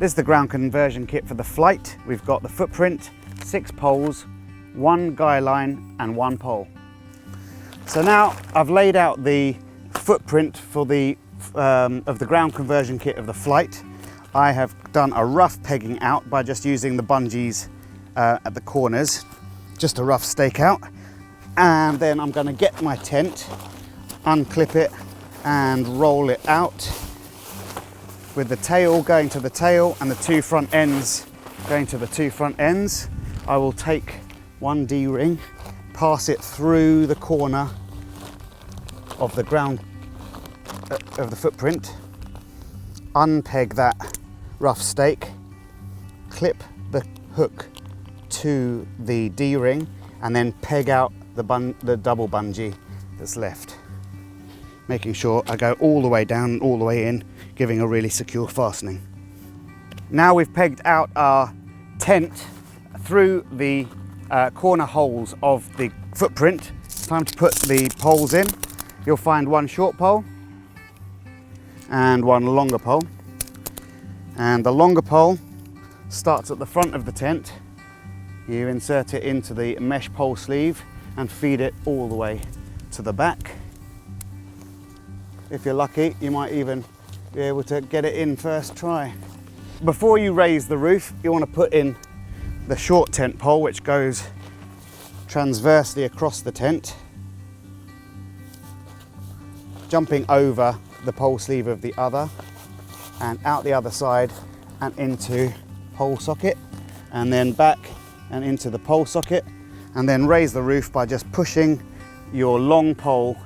This is the ground conversion kit for the Flite. We've got the footprint, 6 poles, 1 guy line and 1 pole. So now I've laid out the footprint for the of the ground conversion kit of the Flite. I have done a rough pegging out by just using the bungees at the corners, just a rough stake out. And then I'm going to get my tent, unclip it and roll it out with the tail going to the tail and the 2 front ends going to the 2 front ends. I will take 1 D-ring, pass it through the corner of the ground of the footprint, unpeg that rough stake, clip the hook to the D-ring and then peg out the double bungee that's left, making sure I go all the way down and all the way in, giving a really secure fastening. Now we've pegged out our tent through the corner holes of the footprint. It's time to put the poles in. You'll find 1 short pole and 1 longer pole. And the longer pole starts at the front of the tent. You insert it into the mesh pole sleeve and feed it all the way to the back. If you're lucky, you might even be able to get it in first try. Before you raise the roof, you want to put in the short tent pole, which goes transversely across the tent, jumping over the pole sleeve of the other and out the other side and into pole socket, and then back and into the pole socket, and then raise the roof by just pushing your long pole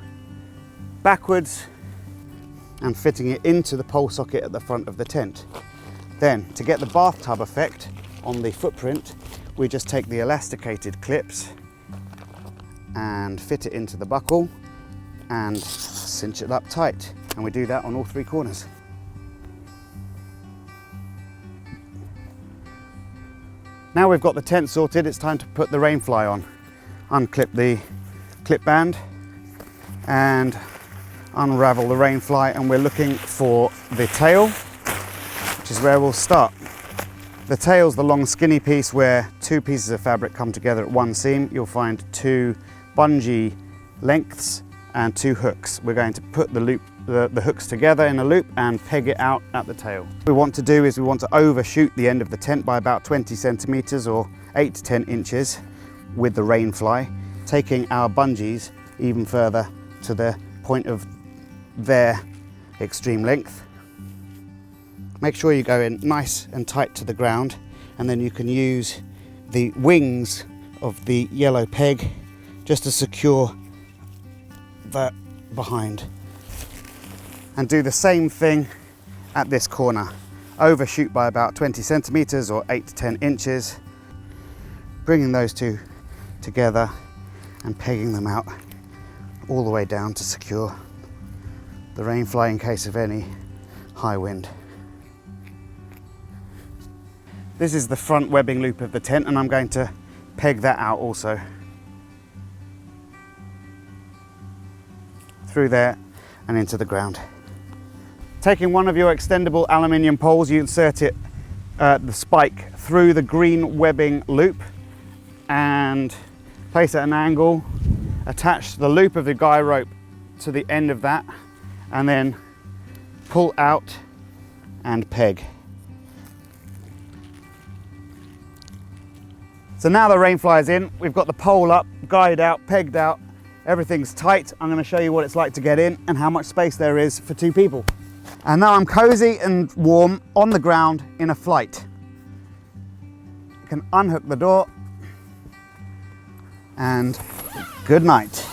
backwards and fitting it into the pole socket at the front of the tent. Then, to get the bathtub effect on the footprint, we just take the elasticated clips and fit it into the buckle and cinch it up tight. And we do that on all 3 corners. Now we've got the tent sorted, it's time to put the rainfly on. Unclip the clip band and unravel the rainfly, and we're looking for the tail, which is where we'll start. The tail's the long skinny piece where 2 pieces of fabric come together at 1 seam. You'll find 2 bungee lengths and 2 hooks. We're going to put the hooks together in a loop and peg it out at the tail. What we want to do is we want to overshoot the end of the tent by about 20 centimeters or 8 to 10 inches with the rainfly, taking our bungees even further to the point of their extreme length. Make sure you go in nice and tight to the ground, and then you can use the wings of the yellow peg just to secure that behind. And do the same thing at this corner. Overshoot by about 20 centimeters or 8 to 10 inches, bringing those 2 together and pegging them out all the way down to secure the rainfly in case of any high wind. This is the front webbing loop of the tent, and I'm going to peg that out also. Through there and into the ground. Taking one of your extendable aluminium poles, you insert it, the spike through the green webbing loop and place at an angle, attach the loop of the guy rope to the end of that, and then pull out and peg. So now the rainfly is in, we've got the pole up, guyed out, pegged out, everything's tight. I'm going to show you what it's like to get in and how much space there is for 2 people. And now I'm cozy and warm on the ground in a Flite. You can unhook the door and good night.